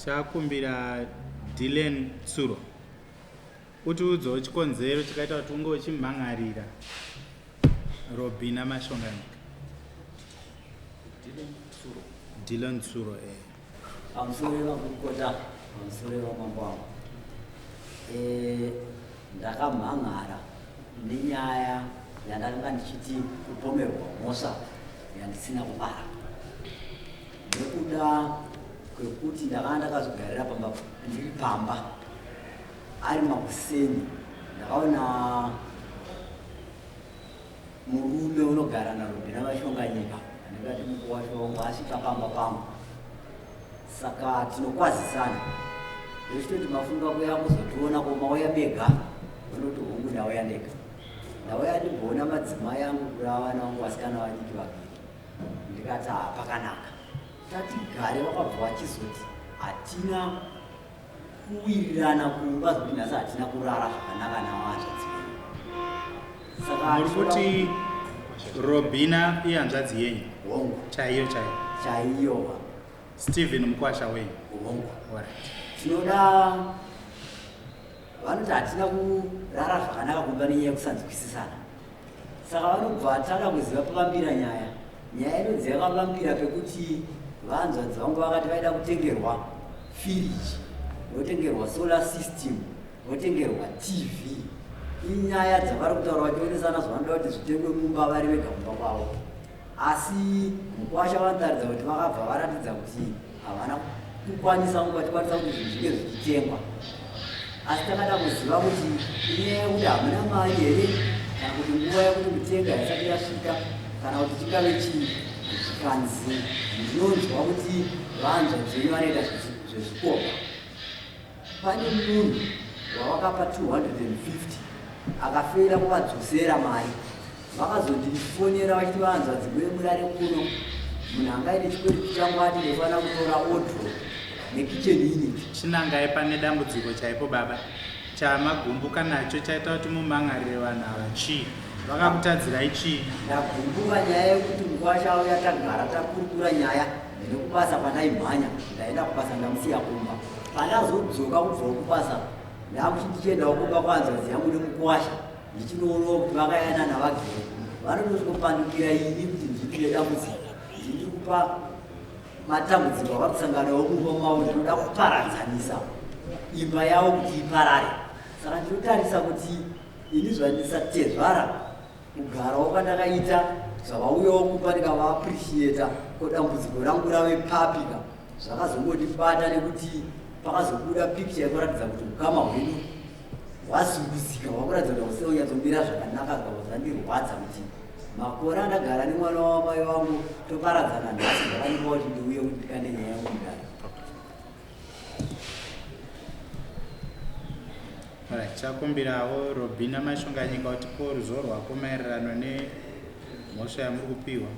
chakumbira Dylan Tsuro utiudzawo chikonzero chakaita kuti unge uchimhangarira Robina Mashonganyika. Dylan Tsuro Pamusoro pekukota pamusoro pemambo angu ndakamhangara nenyaya yandanga ndichiti kupomerwa mhosva yandisina kubara nekuda kwekuti ndakanga ndakazogarira ndiri pamba ari makuseni ndakaona murume unogara naRobina Mashonganyika andingati mukuru wacho wangu asvika pamba pangu. Saka tinokwazisana ndechitoti mafunga kuya kuzotiona komauya bega unoti hongu ndauya ndega ndauya ndimboona madzimai angu kura vana vangu vasikana vadiki vaviri ndikati pakanaka tatigare vakabva vachizoti hatina kuwirirana kumba zvokuti nhasi hatina kurara zvakanaka navanzvadzi venyu. Saka muri kuti Robina ihanzvadzi yenyu hongu chaiyo chaiyo Stephen mukwasha wenyu hongu. Alright. Tinoda vanoti hatina kurara zvakanaka kumba nenyaya yekusanzwisisana. Saka vanobva vatanga kuziva pavambira nyaya inodzi yakavambira pekuti vanzvadzi vangu vakati vaida kutengerwa firiji, votengerwa solar system, votengerwa TV. Inyaya dzavari kutaura vachionesana zvavanoda kuti zvitengwe mumba vari vega mumba kwavo. Asi mukwasha vanotaridza kuti vakabva varatidza kuti havana kukwanisa kuti zvinge zvichitengwa. Asi takada kuziva kuti inyaya yekuti hamuna mari here kana kuti nguva yekuti kutenga haisati yasvika kana kuti chingave chii chikanzi ndinonzwa kuti vanzvadzi venyu vanoita zvezvikopa. Pane munhu wavakapa 250 akafera kuvadzosera mari. Vakazondifonera vachiti vanzvadzi vemurare kuno munhu angaine chikwedi changu ati ndofana kutora odro nekicheni unit. Chinangai pane dambudziko chaipo baba chamagumbuka nacho chaita kuti mumhangarire vanhu ava chii? Vakakutadzirai chii? Ndagumbuka nyaya yekuti mukwasha auya tagara takurukura nyaya ndinokubasa pandaimhanya ndaenda kubasa ndamusiya kumba. Pandazodzoka kubva kubasa ndakuchitichiendawo kumba kwanzvadzi yangu nemukwasha ndichinoonao kuti vakayana navagere vanotosvikopandukira ini kuti ndipinde dambudziko ndiri kupa matambudziko avakusanganawo kumba mavo ndinoda kuparadzanisa imba yavo kuti iparare. Saka ndinotarisa kuti ini zvandisatezvara kugarawo kwandakaita zvavauyawo kumba ndikavaappreciata ko dambudziko rangu rave papika zvakazongondibata nekuti pakazobuda pikicha yekuratidza kuti ukama hwedu hwazunguzika hwakuratidza kuti hauseunyatsombira zvakanaka zvazvandirwadza kuti makore andagara nemwana wamai vangu toparadzana nhasi zvakanipa kuti ndiuye kuti ndikande nyaya yangu mudare. Chakumbirawo Robina Mashonganyika kuti po ruzivo rwako maererano nemhosva yamuri kupiwa.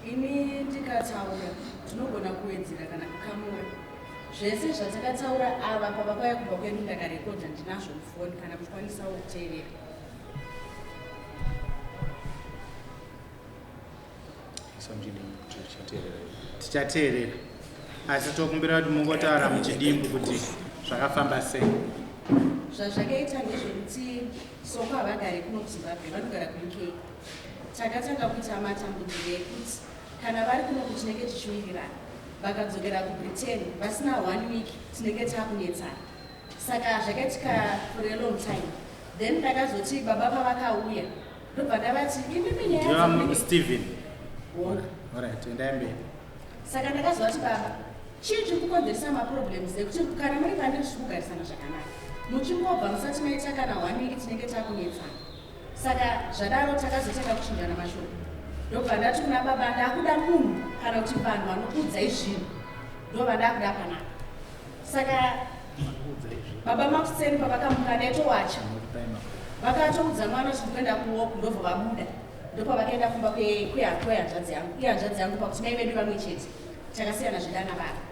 Ini ndikataura tinogona kuwedzera kana kukamura zvese zvatakataura ava pavakauya kubva kwedu ndakarekodha ndinazvo mufoni kana kukwanisawo kuteerera. Tichateerera asi tokumbira kuti mungotaura muchidimbu kuti zvakafamba sei. Zvazvakaita ndezvekuti soko havagari kuno kuZimbabwe vanogara kuUK. Takatanga kuita matambudziko ekuti kana vari kuno kutinenge tichiwirirana vakadzokera kuBritain vasina 1 week tinenge takunetsana. Saka zvakaitika for a long time. Then takazoti baba pavakauya ndobva ndavati imimi nyaya Stephen. Wona. Alright, endai mberi. Saka ndakazoti baba chii chiri kukonzeresa maproblems ekuti kana muri pandiri zviri kugarisana zvakanaka muchingobva musati maita kana 1 week tinenge takunetsana. Saka zvadaro takazotanga kuchinjana mashoko ndobva ndati kuna baba ndakuda munhu kana kuti vanhu vanokuudzai zvinhu ndobva ndakuda panaka. Saka baba makuseni pavakamuka ndaitowacha vakatoudza mwana kuti kuenda kuwoku ndobva vabuda ndopa vakaenda kumba kwehanzvadzi yangu ihanzvadzi yangu pakuti mai vedu vamwe chete takasiyana zvidana vava.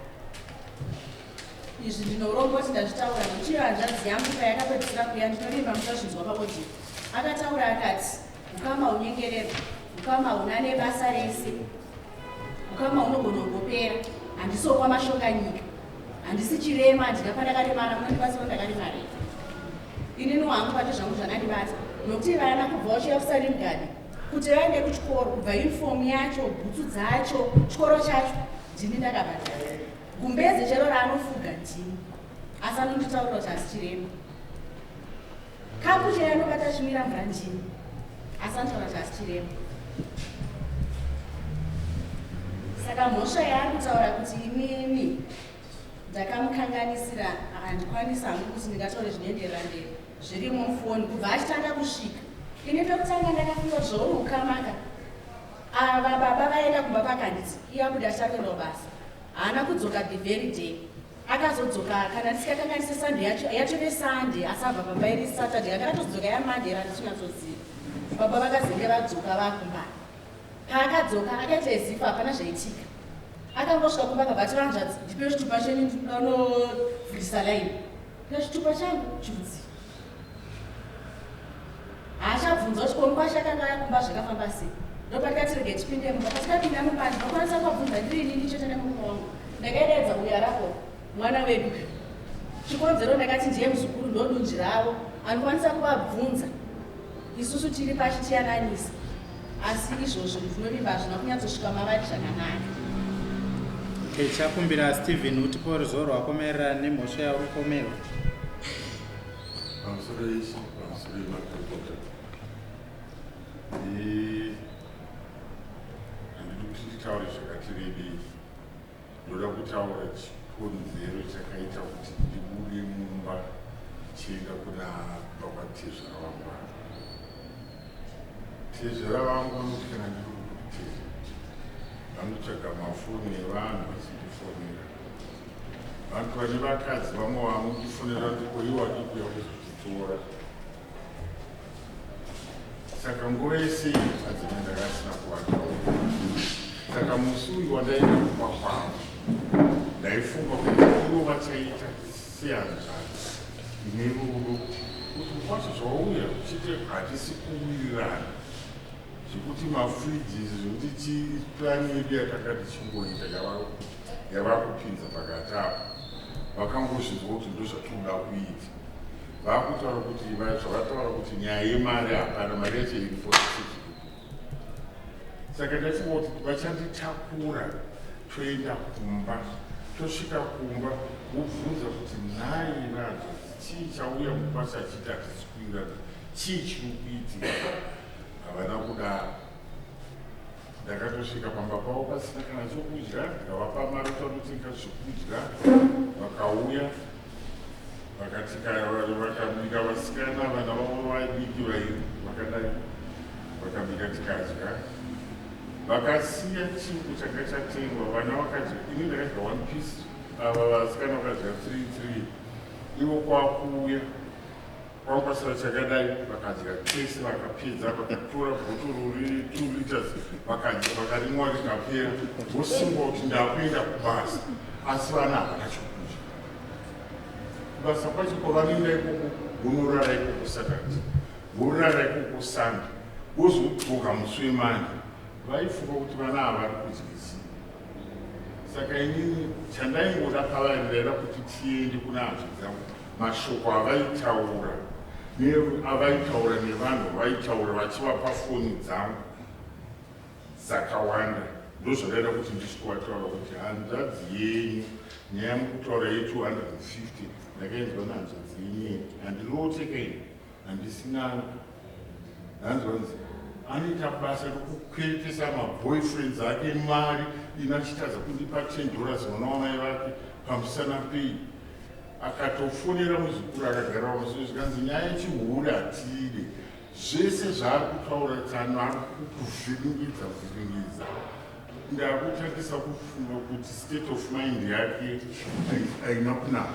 Izvi ndinourongoti ndazvitaura nokuti hanzvadzi yangu payakapedzisira kuya ndinorimba musazvinzwa paodhiyo akataura akati ukama unyengerera, ukama una nebasa rese, ukama unogondongopera. Handisokwa mashonga nyika, handisi chirema, handina pandakaremara, munondibasa pandakaremara. Inini wangu pato zvangu zvakandibata, nokuti vana kubva vachiuya kusalimgadi kuti vaende kuchikoro, kubva uniform yacho, bhutsu dzacho, chikoro chacho, ndini ndakabhadhara. Gumbeze chero raanofuga ndini, asi anonditaurira kuti hasi chirema. Kapu chero anobata chimira mvura ndini, asi anotaura kuti hasi chirema. Saka mhosva yaari kutaura kuti inini ndakamukanganisira, handikwanisa hangu kuti ndingataure zvinoenderera mberi zviri mufoni kubva achitanga kusvika. Ini pekutanga ndakafunga kuti zvouri ukamaka. Ava baba vaenda kumba pakanditi iyabuda achatoenda basa, haana kudzoka the very day. Akazodzoka kana tisikakanganise Sunday yacho vesande, asabva pamba iri Saturday, akatodzoka yaMonday randisingatoziva. Baba vakazenge vadzoka vakumbana. Paakadzoka akaita ezifa hapana zvaitika. Akangosvika kumba akabva vanzvadzi, ndipe chitupa chenyu ndinovhurisa laini. Ndipe chitupa changu chudzi. Haachabvunza kuti komukwasha akanga akumba zvakafamba sei. Ndopatikati rege tipinde mumba. Patikapinda mumba ndinokwanisa kuabvunza ndiri inini chete nemumwe wangu. Ndakaedza uya rapo mwana wedu. Chikonzero ndakati ndiye muzukuru ndodunji ravo. Anokwanisa kuabvunza. Isusu tiri pashi tiyananisa. Asi izvozvo ndinovimba hazvina kunyatsosvika mavari zvakanaka. Chakumbira Stephen utipo ruzivo rwako maererano nemhosva yauri kupomerwa. Pamusoro yechi, pamusoro yemakorokota. Handidi kuti nditaure zvakati rebei. Ndoda kutaura chikonzero chakaita kuti ndibude mumba chienda kuna baba tezvara vangu. Tezvara vangu vanoti kana ndiri kutezva vanotsvaga mafoni evanhu vachindifonera. Vanhu vane vakadzi vamwe vamundifonera ndipo iwo vadikuya kuzozvitora. Saka nguva yese hadzina ndakasina kuvataura. Saka musi uyu wandaenda kumba kwavo ndaifunga kuti ivo vachaita sehanzvadzi ine rudo kuti kwacho zvauya uchite hatisi kuwirirana zvekuti mafridges zvekuti plani yedu yatakati chingoita yava kupinza pakati apo vakangozvinzwa kuti ndozvatinoda kuita. Vakutaura kuti zvavataura kuti nyaya yemari hapana, mari yacho iri 46. Saka ndafunga kuti vachanditakura toenda kumba. Tosvika kumba vobvunza kuti nhai vanhu chii chauya mukwasha achiti hatisikwirana, chii chiri kuitika. Havana kudaro. Ndakatosvika pamba pavo pasina kana chokudya, ndikavapa mari takutenga zvokudya. Vakauya vakabika vasikana, vana vavo vadiki vakadai, vakabika tikadya. Vakasiya chingwa changa chatengwa, vana vakadya, ini ndakadya 1 piece, ava vasikana vakadya 3. Ivo kwakuuya kwakupasira chakadai, vakadya tese vakapedza, vakatora bhotoro riri 2 liters vakarimwa rikapera. Vosungwa kuti ndakuenda kubasa, asi vana havana chokudya. Kubasa kwacho kwavanoenda ikoko vonorara ikoko Saturday, vorara ikoko Sunday, vozodzoka musi weMonday. Vaifunga kuti vana havari kudyisa. Saka inini chandaingoda pavari kuti tiende kuna hanzva dzangu, mashoko avaitaura nevanhu vaitaura vachivapa foni dzangu dzakawanda, ndozvadaida kuti ndisikuataura kuti hanzvadzi yenyu nyaya mukutaura ye250 ndakainzwa nehanzvadzi yenyu, handinoteka ini, handisina hanzvanzi anoita basa rokukweretesa maboyfriends ake mari inachitadza kundipa $10 mwana wamai vake pamusana pei. Akatofonera muzukuru akagara pamusoro zvikanzi nyaya yechihuri hatide. Zvese zvaari kutaura tsano ari kuvhiringidza. Ndakutangisa kufunga kuti state of mind yake haina kunaka.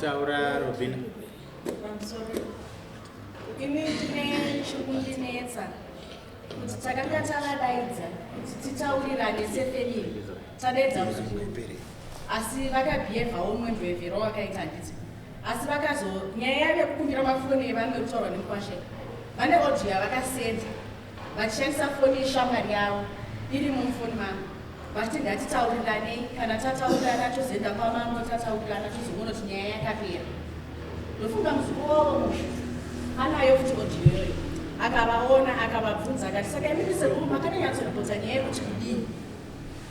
Taura Robina. Ini ndine chikundinetsa kuti takanga tavadaidza kuti titaurirane sefemili, tadaidza muzukuru asi vakabhievhawo mwendoevhero wakaita handiti asi nyaya yavo yekukumbira mafoni evamwe kutaurwa nemukwashe vane audio yavakasenda vachishandisa foni yeshamwari yavo iri mumufoni mavo vachiti ngatitaurirane kana tataurirana tozoenda pamambo tataurirana tozoona kuti nyaya yakapera ndofunga muzukuru wavo musha anayo futi audio iyoyo akavaona akavabvunza akati saka imimi sekuru makanyanyatsonopodza nyaya yekuti kudini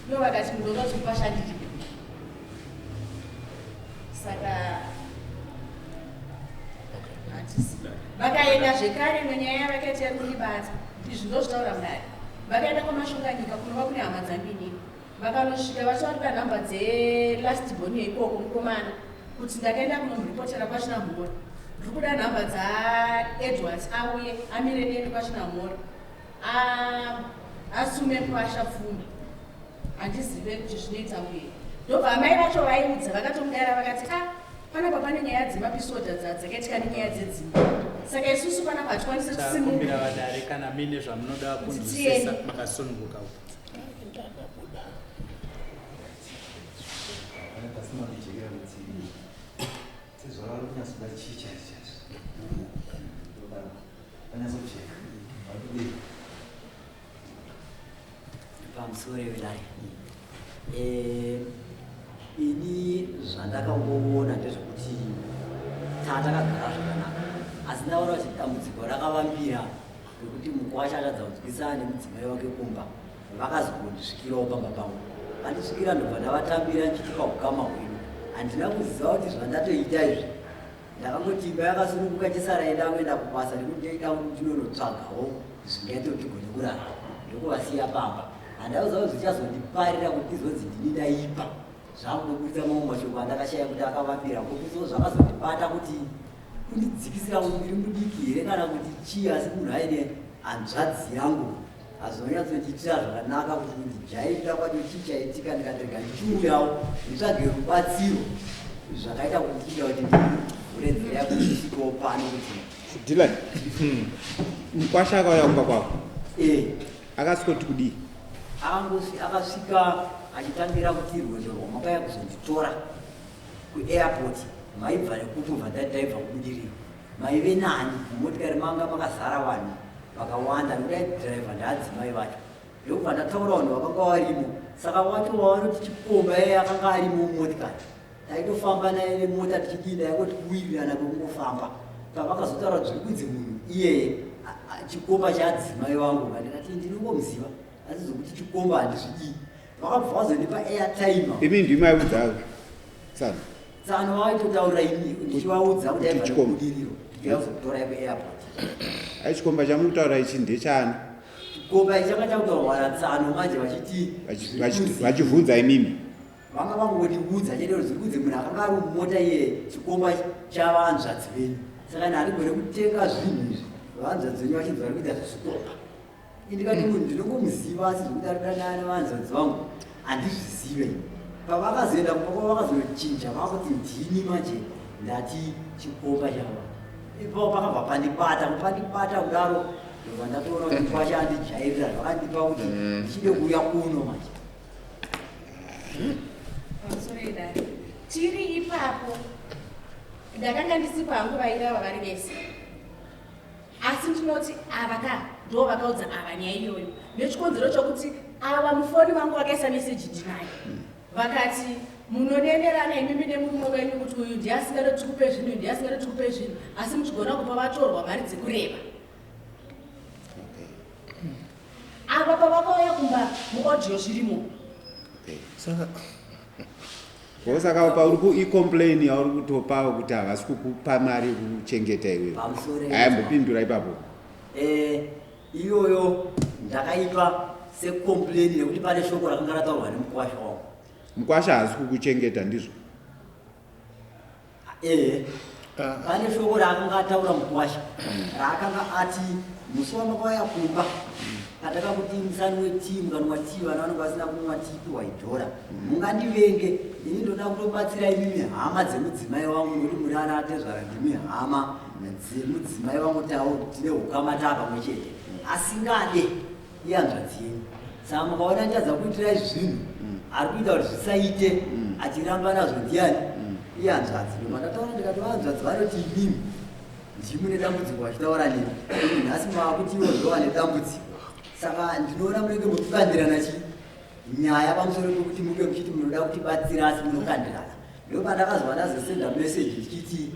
ivo vakati mundonga kuti kwashandiri saka vakaenda zvekare nenyaya yavakaita yekunibata izvi ndozvitaura mudare vakaenda kwamashonganyika kunova kune hama dzambinini vakanosvika vachavatora nhamba dzelastborn yeikoko mukomana kuti ndakaenda kunomuripotera kwachinamhora ndiri kuda nhamba dzaedwards auye amire neni kwachinamhora asume kwasha pfumi handizive kuti zvinoita uye ndobva amai vacho vaiudza vakatomudara vakati panapa pane nyaya dzemapisoda dzakaitika nenyaya dzedzimba saka isusu panapa hatikwanisi kusimumbira vadare kana mine zvamunoda kunzwisisa makasununguka pamusoro wedare ini zvandakamboona ndezvekuti takagara zvakanaka asi ndaona kuti dambudziko rakavambira rekuti mukwasha akadza kunzwisana nemudzimai wake kumba vakazokundisvikirawo pamba pangu handisvikira ndobva ndavatambira nchiti paukama hwedu handina kuziva kuti zvandatoita izvi ndakangoti imba yakasununguka chisara enda kuenda kubasa nekuti ndoita kuti ndinonotsvagawo zvingaita kuti tigone kurara ndokuvasiya pamba handauziva kuti zvichazondiparira kuti ndizonzi ndini ndaipa zvangobudisa mamwe mashoko andakashaya kuti akavambira kokuso zvakazondibata kuti kundidzikisira muviri mudiki here kana kuti chii asi munhu aine hanzvadzi yangu hazonyatsondiitira zvakanaka kuti ndijaita kwacho chii chaitika ndikatorega ndichiuyawo nditsvage rubatsiro zvakaita kuti ndida kuti ndivhure nzira yakuti ndisvikewo pano kuti Dylan, mukwasha akauya kumba kwako akasvikoti kudii akasvika achitangira kuti rwendo rwamakaya kuzonditora kuairport maibva nekutobva ndaibva kubudiriro maive nani mumotikari manga makazara vanhu vakawanda nodai dhiraivha ndaadzimai vacho ndokubva ndataura vanhu vakanga varimo saka wacho wavanoti chikomba iye akanga arimo mumotikari taitofamba naye nemota tichidinda yakoti kuwirirana kwekungofamba pavakazotaura kuti zviri kunzi munhu iyeye chikomba chaadzimai vangu vandikati ndinongomuziva asi zokuti chikomba handizvidii vakabva vazondipa airtime imi ndimaiudza sana tsano vaitotaura ini ndichivaudza kuti aibva nekubudiriro ndikazotorai kuairport aichikomba chamunotaura ichi ndechani chikomba ichi changa chakutaurwa natsano manje vachibvunza imimi vanga vangondiudza chedero zviri kunzi munhu akanga ari mumota iye chikomba chavanzvadzi venyu saka nharigone kutenga zvinhu izvi vanzvadzi venyu vachinzi vari kuita zvezvikomba indikati munhu ndinongomuziva asi zvokuti arikudana nevanzvadzi vangu handizvizive pavakazoenda kupako vakazonochinja vakuti ndini manje ndati chikomba chavo ipapo pakabva pandibata kudaro ndobva ndatoona kuti kwasha andijairira zvakandipa kuti ndichide kuuya kuno manje pamusoredare tiri ipapo ndakanga ndisi pangu vairava vari vese asi ndinoti ava ndo vakaudza ava nyaya iyoyo nechikonzero chokuti ava mufoni vangu vakaisa meseji ndinayo vakati munodenderana imimi nemurume wenyu kuti uyu ndiasingada tikupe zvinhu ndiasingada tikupe zvinhu asi muchigona kupa vatorwa mari dzekureva ava pavakauya kumba muaudio zvirimo saka pauri kuicomplaini auri kutopawo kuti havasi kukupa mari yekuchengeta iwewe aimbopindura ipapo iyoyo ndakaipa secomplaini nekuti pane shoko rakanga rataurwa nemukwasha wangu mukwasha haasi kukuchengeta ndizvo pane shoko raakanga ataura mukwasha raakanga ati musi wamakauya kumba atakakuti musani wetimu kana watii vana vanenge vasina kumwa tipi waidhora mungandivenge ini ndoda kutobatsira imimi hama dzemudzimai wangu nokuti muri ana atezvara ndimi hama dzemudzimai wangu tine ukama taa pamwe chete asingade iyanzvadzi yenyu saka mukaona ndichadza kuitirai zvinhu ari kuita kuti zvisaite achiramba nazvo ndiani ihanzvadzi. Ndataura ndikati vahanzvadzi vanoti imimi ndimune dambudziko vachitaura nini, nhasi maakuti ivo ndova nedambudziko. Saka ndinoona munenge muchikandirana nyaya pamusoro pekuti muke muchiti munoda kutibatsira asi munokandirana. Ndo pandakazwa ndazosenda meseji ndichiti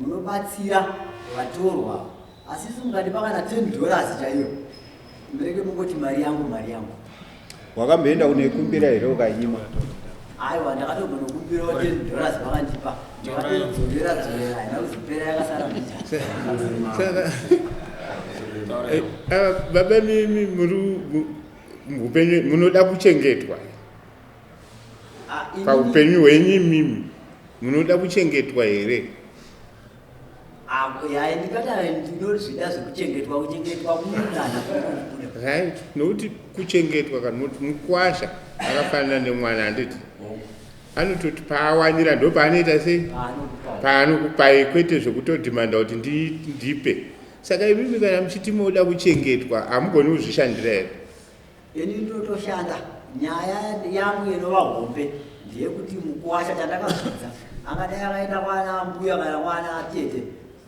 munobatsira vatorwa asi mungatipa kana $10 chaiyo, mureke mungoti mari yangu. Wakamboenda kunekumbira here ukanyima? Aiwa, ndakatogona kukumbirawo $10 vakandipa, ndakatodzorera haina kuzopera yakasara saka baba mimi munoda kuchengetwa paupenyu hwenyu. Mimi munoda kuchengetwa here? Ndikati ndinozvida zvekuchengetwa kunodana right, nokuti kuchengetwa kana kuti mukwasha akafanana nemwana. Handiti anototi paawanira ndo paanoita sei, paanokupai, kwete zvekutodhimanda kuti ndipe. Saka imimi kana muchiti munoda kuchengetwa hamugoni kuzvishandira here? Ini ndotoshanda. Nyaya yangu inova hombe ndeyekuti mukwasha chandakazvidza angadai akaenda kwana mbuya kana kwana tete,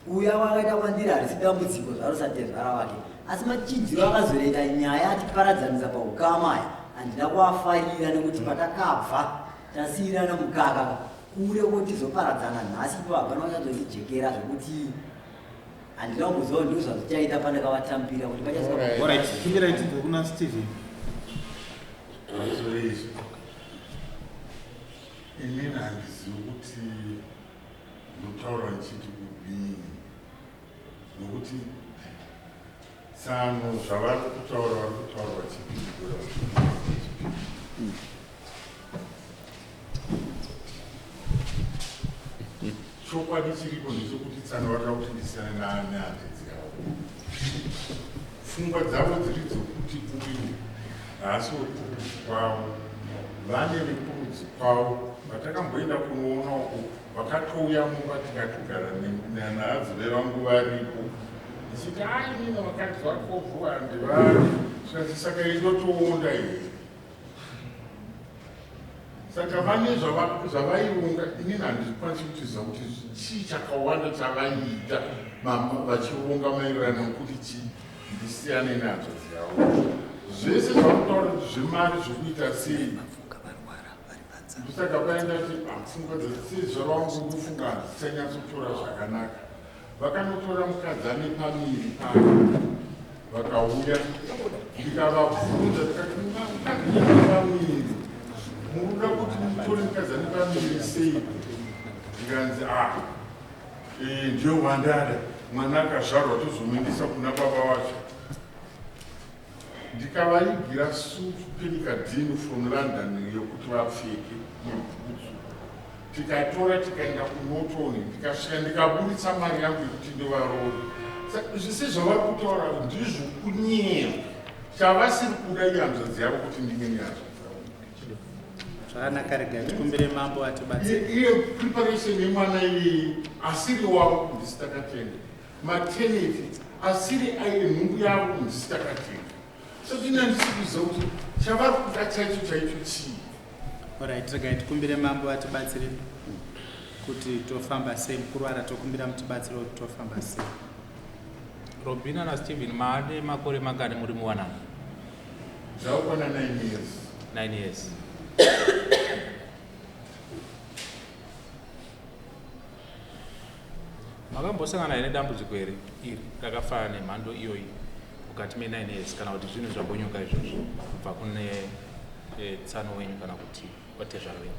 uya wakaita kwandiri harisi dambudziko zvaro satezvara wake, asi machinjiro akazoita nyaya atiparadzanisa paukama aya handina kuafarira nekuti patakabva tasiyirana mukaka kure kuti tizoparadzana nhasi ipo hapana wachazondijekera zvekuti handina kumboziva ndo zvazvichaita pandakavatambira kuti pachaimbira kuna Stephen. Inini handizivi kuti mutaura nchiti kudini, nokuti tsano zvavari kutaura vachipindura. Chokwadi chiripo ndechekuti tsano varida kuti ndisiyane nehande dzavo. Pfungwa dzavo dziri dzokuti uyu haasi wekuruti kwavo, vane rekurudzi kwavo. Vatakamboenda kunoona uko vakatouya mumba tikatogara nanhadzire vangu varipo, ndichiti nina vakadzi vakovhu handivari, saka indotoonda here. Saka vane zvavaiunga, inini handikwanisi kutiziva kuti chii chakawanda chavaiita vachiunga maererano nekuti chii ndisiyane nehanzvadzi yavo. Zvese zvavakutaura kuti zvemari zvokuita sei. Saka vaenda kuti pfungwa dzezvavangu kufunga dzichanyatsotora zvakanaka. Vakanotora mukadzi ane pamiri pavo vakauya, ndikavabvunza tikati mukadzi ane pamiri munoda kuti mutore mukadzi ane pamiri sei? Ndikanzi ndiyo wandada, mwana akazvarwa tozomuendesa kuna baba wacho. Ndikavaigira supenikadhini from London yokuti vapfeke nebhutsu, tikatora tikaenda kunotoni, ndikasvika ndikaburitsa mari yangu yekuti ndivarori. Zvese zvavari kutaura ndizvo kunyera chavasiri kuda ihanzvadzi yavo kuti ndinge nehanzvadzi yavo. Zvakanaka, rega tikumbire mambo atibatsire. Iye preparation yemwana iyi asiri wavo ndisi takatenga, maternity asiri aiye nhumbu yavo ndisi takatenga. So ndinandisikuziva kuti chavari kuda chaicho chii. Alright, rega tikumbire mambo atibatsire kuti tofamba sei. Mukuru tokumbira mutibatsire kuti tofamba sei. Robina na Stephen maade makore mangani muri muwanana? Zvakwana 9 years. 9 years. Makambosangana here dambudziko iri rakafanana nemhando iyoyi mukati me9 years kana kuti zvinhu zvambonyuka izvozvo kubva kune tsano wenyu kana kuti watezvaro wenyu?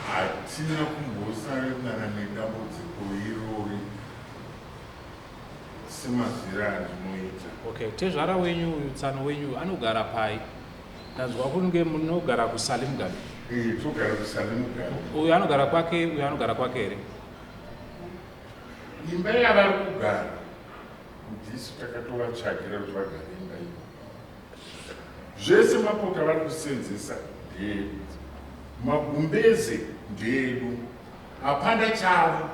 Hatina kumbosangana nedambudziko irori semazviro andinoita. Okay, tezvara wenyu tsano wenyu anogara pai? Ndanzwa kunge munogara kuSalim Gari. Togara kuSalim Gari. Uyu anogara kwake, uyu anogara kwake here? Imba yavari kugara ndisu takatovatsvagira kuti vagare imba iyo. Zvese mapota vari kusenzesa ndeedu, magumbeze ndeedu, hapana chavo,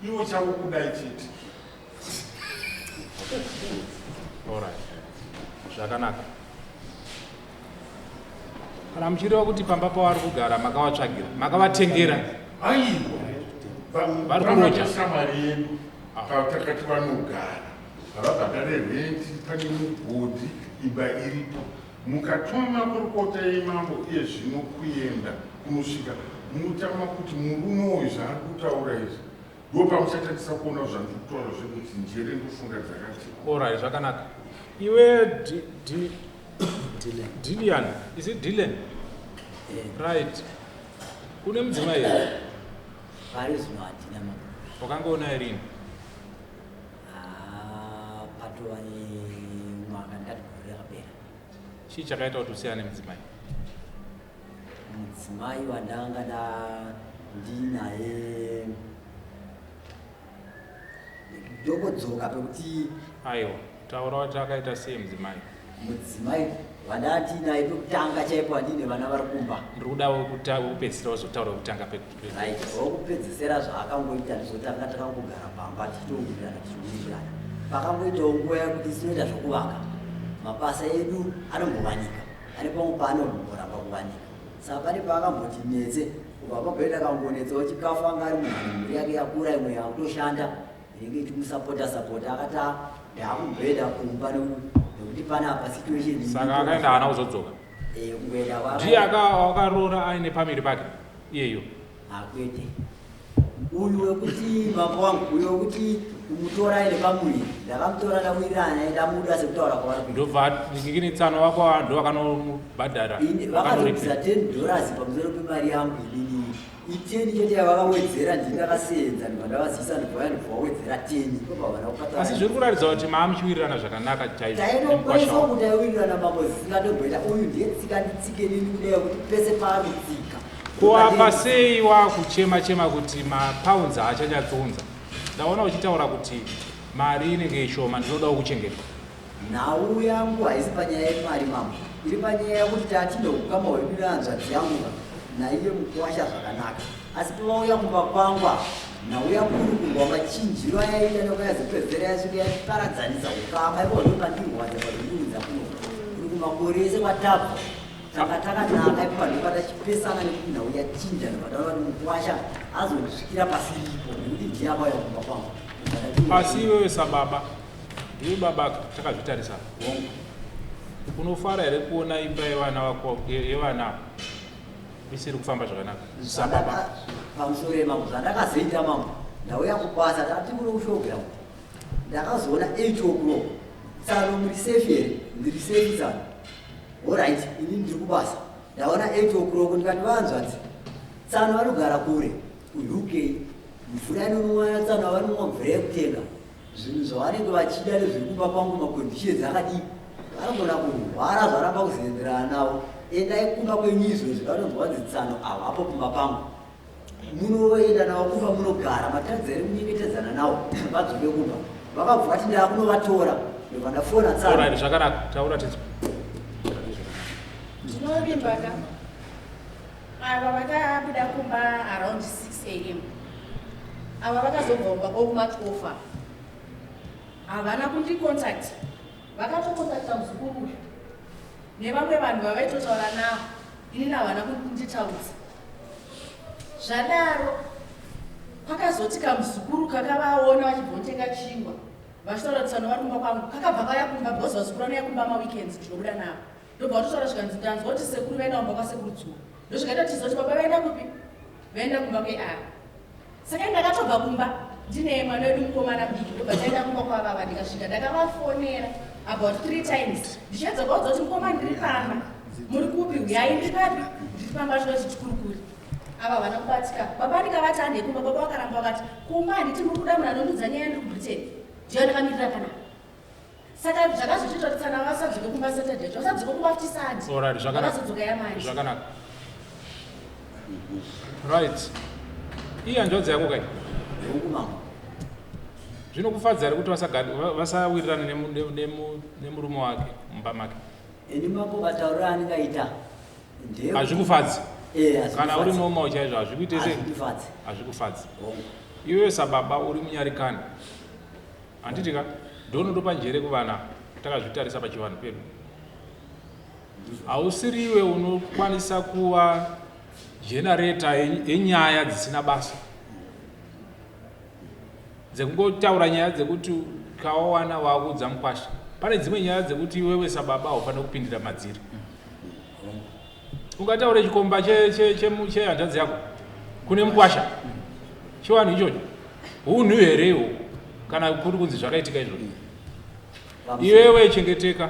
ivo chavo kudai chete. Alright, zvakanaka. kana muchireva kuti pamba pavari kugara makavatsvagira makavatengera vari kuroja shamari yedu takati vanogara havabhadhare renti pane mugodhi imba iripo mukatoma makurukota emambo iye zvino kuenda kunosvika munotama kuti murume uyu zvaari kutaura izvi ndo pamuchatatisa kuona zvandiri kutaura zvekuti njere ndofunga dzakati orai zvakanaka iwe Dilian, is it Dylan? Right. Une mudzimai here? Parizvino hatina mama. Wakangoona irini? Patova nemwaka ndati gore yakapera. Chii chakaita kuti usiyane mudzimai? Mudzimai wandanga ndinaye ndokodzoka pekuti aiwa taura kuti akaita sei mudzimai? Mudzimai wadati naye pekutanga chaipo handine vana vari kumba. Ndiri kuda kupedzisira uzotaura kutanga kupedzisira zvaakangoita ndizotanga takangogara pamba tichitowirirana tichiwirirana pakangoitawo nguva yekuti sinoita zvokuvaka mabasa edu anombowanika ari pamwe paanomboramba kuwanika saka pane paakamboti netse kubva pabhedha kangonetsawo chikafu anga ari munhu mhuri yake yakura imwe yakutoshanda inenge ichimusapota akati ndaakubhedha kumba nekuti pana apa situation saka akaenda hana kuzodzoka kungoenda ndiye akaroora aine pamiri pake iyeyo akwete uyu wekuti baba wangu uyu wekuti kumutora aine pamuviri ndakamutora ndawirirana naye ndamuda sekutaura kwavari ndobva ndikini tsano wako ndo akanomubhadhara vakatobvisa $10 pamusoro pemari yangu inini iteni chete yavakawedzera ndindakasenza ndibva ndavazivisa ndibva wawedzera 10 asi zviri kuratidza kuti maamuchiwirirana zvakanaka tainokwanisa kuti aiwirirana mambo zisingatogweta uyu ndiye tsika nditsike nini kudai kuti pese paanotsika kuapa sei wakuchema kuti mapounds haachanyatsonza ndaona uchitaura kuti mari inenge ishoma ndinodawo kuchengeta nhau yangu haisi panyaya yemari mambo iri panyaya yekuti tatinde kukama hwedu nehanzvadzi yangu naiye mukuwasha zvakanaka asi pavauya kumba kwangwa nhau yangu iri kungwa machinjiro ayaita nekuyazipedzera yasvika yatiparadzanisa kukama iponopandirwadza parudiudza kuno iri kumakore ese kwatabva saka takanaka ipandopa tachipesana nekuti nhau yachinja nepataura kuti mukuwasha azondisvikira pasiripo nekuti ndiyakauya kumba kwangu asi iwewe sababa ndiwe baba takazvitarisa unofara here kuona imba yevana vako yevana isiri kufamba zvakanaka sababa pamusoro yemangu zvandakazoita mangu ndauya kubasa tati uri kushogera ndakazoona 8 o'clock tsano muri safe here ndiri safe tsano allright ini ndiri kubasa ndaona 8 o'clock ndikati vanzvadzi tsano vanogara kure kuuk mvura inonwana tsano vanomwa mvura yekutenga zvinhu zvavanenge vachida nezviri kumba kwangu maconditions akadii vanogona kurwara zvaramba kuzenderana navo endai kumba kwenyu izvozvo vanonzwanzi tsano avo apo kumba pangu munoenda navo kumba munogara matadzari kunyengetedzana navo vadzoke kumba vakabva vati ndaakunovatora ndobva ndafona tsano zvakanaka taura tidzo ndinovimbaka ava vakabuda kumba around 6 am ava vakazobva kumba kwokuma12 havana kundicontact vakatokontakta muzukuru nevamwe vanhu vavaitotaura navo inini havana kunditaudza zvadaro kwakazoti kamuzukuru kakavaona vachibvontenga chingwa vachitaura kuti tsano vari kumba kwangu kakabva kaya kumba because vazukuru anoya kumba maweekends ndinobuda navo ndobva vatotaura zvikanzi ndanzwa kuti sekuru vaenda kumba kwasekuru dzuva ndozvikaita tizo kuti baba vaenda kupi vaenda kumba kweari saka ndakatobva kumba ndine mwana wedu mukomana biki ndobva taenda kumba kwavava ndikasvika ndakavafonera about 3 times ndichiedza kuvaudza kuti mukoma ndiri pamba muri kupi uyai ndiri papi ndiri pamba chinoti chikurukuri ava vana kubatika baba ndikavati ande kumba baba vakaramba vakati kumba handiti muri kuda munhu anondudza nyaya ndiri kubritain ndiyo ndakamirira kana saka zvakazochiita kuti tsana vasadzoke kumba saturday vasadzoke kumba futi sadi vakazodzoka yamanje zvakanaka right iyi hanzvadzi yako kai zvinokufadza here kuti vasawirirana nemurume wake mumba make ini mambo bataurira anengaita hazvikufadzi kana uri noma chaizvo hazvikuite sei hazvikufadzi iwewe sababa uri munyarikani handiti ka ndonotopa njere kuvana takazvitarisa pachivanhu pedu hausiriwe unokwanisa kuva generator yenyaya dzisina basa dzekungotaura nyaya dzekuti kawawana wakuudza mukwasha. Pane dzimwe nyaya dzekuti iwewe sababa haufanira kupindira madziri. Ungataure chikomba chehanzvadzi yako kune mukwasha chivanhu ichocho unhu herewo kana kuri kunzi zvakaitika izvozvo. Iwewe chengeteka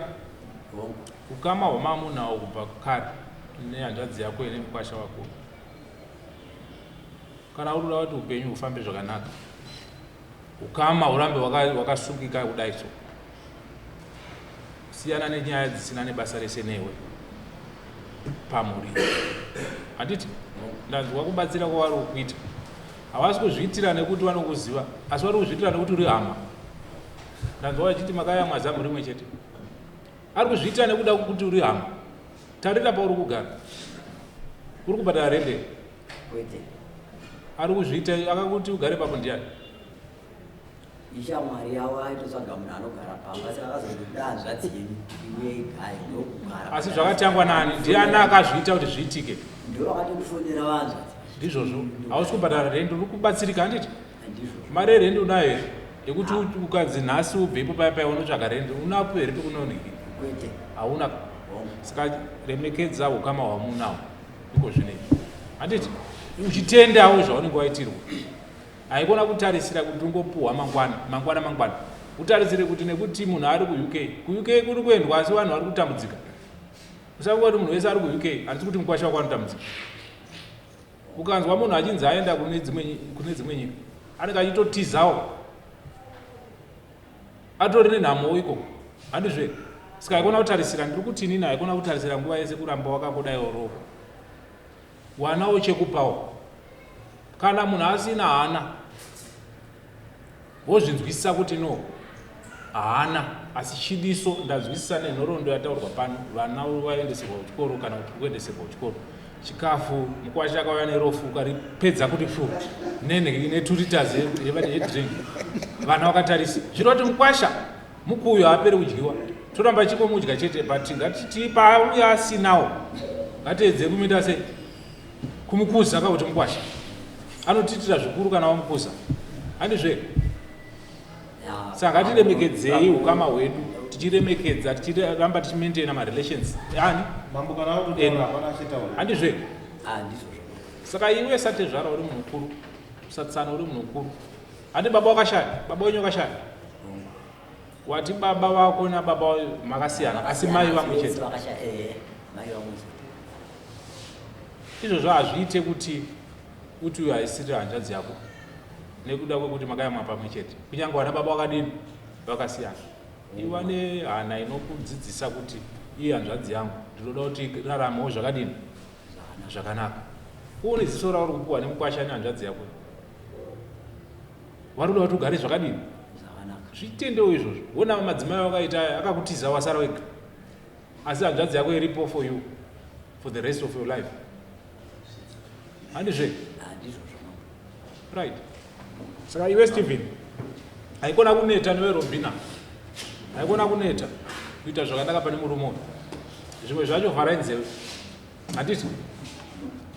ukama hwamamunawo kubva kare nehanzvadzi yako ine mukwasha wako. Kana uri kuda kuti upenyu hufambe zvakanaka, ukama hurambe wakasungika kudai so, siyana nenyaya dzisina nebasa rese newe pamuri. Handiti ndanzwa kubatsira kwavari kuita, havasi kuzviitira nekuti vanokuziva, asi vari kuzviitira nekuti uri hama. Ndanzwa vachiti makaya mwazamu rimwe chete, ari kuzviitira nekuda kuti uri hama. Tarira pauri kugara, uri kubhadhara rende, ari kuzviita akakuti ugare papo ndiani? Ishamwari yavo aitotsvaga munhu anogara pamba, saka akazoti hanzvadzi yenyu iwe igare ndokugara. Asi zvakatangwa nani? Ndiani akazviita kuti zviitike? Ndiwo vakatokufonera vanzvadzi. Ndizvozvo, hausi kubhadhara rende, uri kubatsirika. Handiti mari yerende unayo here yekuti ukanzi nhasi ubvepo paya paya unotsvaga rende, unapo here pekunoonekera? Kwete. Hauna. Saka remekedza ukama hwamunawo iko zvinei. Handiti uchitendawo zvaunenge waitirwa, haikona kutarisira kuti ungopuhwa mangwana utarisire kuti nekuti munhu ari kuuk kuri kuendwa, asi vanhu vari kutambudzika. Usangoti munhu wese ari kuuk, handisi kuti mukwasha wako anotambudzika. Ukanzwa munhu achinzi aenda kune dzimwe nyika, anenge achitotizawo atori nenhamowo ikoko. Handizve saka haikona kutarisira, ndiri kuti inini haikona kutarisira nguva yese kuramba wakangodai roko. Wanawo chekupawo. Kana munhu asina hana, wozvinzwisisa kuti no haana, asi chidiso ndazwisisa nenhoroondo yataurwa pano, vana vaendeserwa kuchikoro kana kuti kuendeserwa kuchikoro, chikafu mukwasha akauya nerofu ukaripedza kuti fu neturitazi yedrink, vana vakatarisa zviro kuti mukwasha mukuyu haaperi kudyiwa, toramba chingomudya chete, but ngatiti pauya asinawo ngatiedze kumita sei kumukuza kakuti mukwasha anotiitira zvikuru kana wamukuza. Handizve saka ngatiremekedzei ukama hwedu, tichiremekedza tichiramba tichimaintaina marelations yani handizve. Saka iwe satezvara uri munhu mukuru, usatsana uri munhu mukuru. Handi baba wakashaya, baba wenyu wakashaya, wati baba wako nababa makasiyana, asi mai vamwe chete. Izvozvo hazviite kuti uyu haisiri hanzvadzi yako nekuda kwekuti makayamwa pamwe chete. Kunyange vana baba vakadini vakasiyana, iva nehana inokudzidzisa kuti iyi hanzvadzi yangu ndinoda kuti raramawo zvakadini zvakanaka. Uone ziso rauri kupuhwa nemukwasha nehanzvadzi yako, vari kuda kuti ugare zvakadini zvitendewo izvozvo. Wona madzimai vakaita akakutiza wasara wega, asi hanzvadzi yako iripo for you for the rest of your life. Handizve right. Saka iwe Stephen haikona kuneta newe Robina, haikona kuneta kuita zvakanaka pane murume uyu. Zvimwe zvacho vharai nzeve, handiti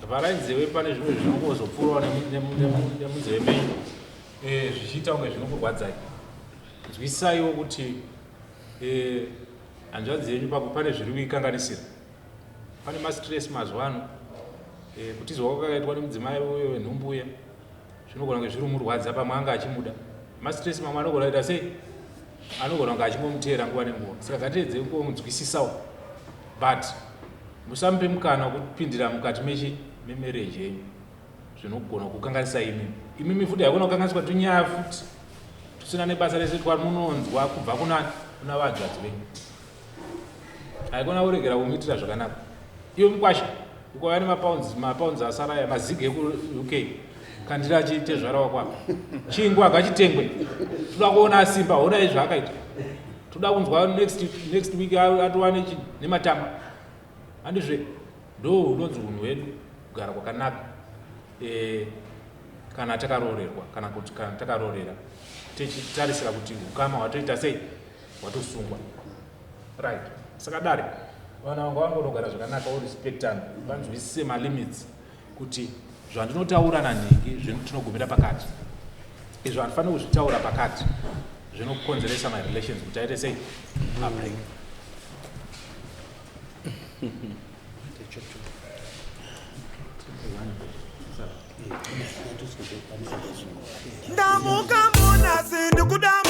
vharai nzeve, pane zvimwe zvinongozopfuurawo nemunzeve menyu zvichiita kunge zvinokurwadzai. Nzwisaiwo kuti hanzvadzi yenyu papo pane zviri kuikanganisira, pane mastress mazuva ano. Kutizwa kwakaitwa nemudzimai uyo wenhumbu uya zvinogona kunge zviri murwadza, pamwe anga achimuda. Mastress mamwe anogona kuita sei, anogona kunge achingomutera nguva nenguva. Saka ngatiedze kungonzwisisawo, but musamupe mukana wekupindira mukati memereji yenyu zvinogona kukanganisa imimi futi haikona kukanganiswa tunyaya futi tusina nebasa rese twamunonzwa kubva kuna vanzvadzi venyu. Haikona kuregera kumuitira zvakanaka. Iwe mukwasha ukauya nemapounds asaraya mazigi ekuuk, kandira achiite zvara wakwako chingwa ngachitengwe, toda kuona asimba. Honai zvaakaita, toda kunzwa next week atova nematama. Handizve ndo unonzi unhu hwedu kugara kwakanaka kana takarorerwa, kana kuti kana takarorera tichitarisira kuti ukama hwatoita sei hwatosungwa right. Saka dare vana vanga vangonogara zvakanaka orespectana vanzwisise malimits kuti zvandinotaura nanhingi zvinhu tinogumira pakati izvo hatifaniri kuzvitaura pakati zvinokonzeresa marelations kuti aite sei abreak. Ndamuka muna sindu kudamu